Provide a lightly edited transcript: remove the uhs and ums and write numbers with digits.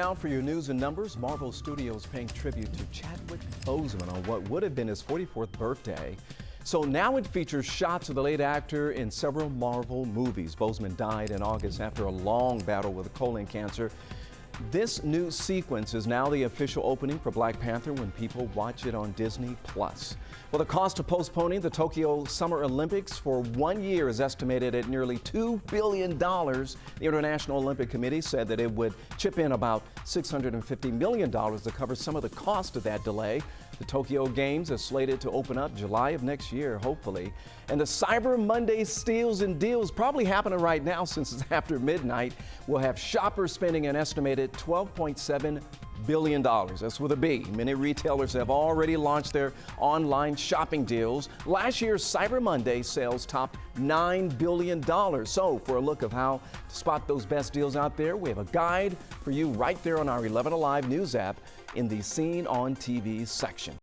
Now for your news and numbers, Marvel Studios paying tribute to Chadwick Boseman on what would have been his 44th birthday. So now it features shots of the late actor in several Marvel movies. Boseman died in August after a long battle with colon cancer. This new sequence is now the official opening for Black Panther when people watch it on Disney+. Well, the cost of postponing the Tokyo Summer Olympics for 1 year is estimated at nearly $2 billion. The International Olympic Committee said that it would chip in about $650 million to cover some of the cost of that delay. The Tokyo Games is slated to open up July of next year, hopefully. And the Cyber Monday steals and deals probably happening right now since it's after midnight. We'll have shoppers spending an estimated $12.7 billion. That's with a B. Many retailers have already launched their online shopping deals. Last year's Cyber Monday sales topped $9 billion. So for a look of how to spot those best deals out there, we have a guide for you right there on our 11 Alive News app in the Seen on TV section.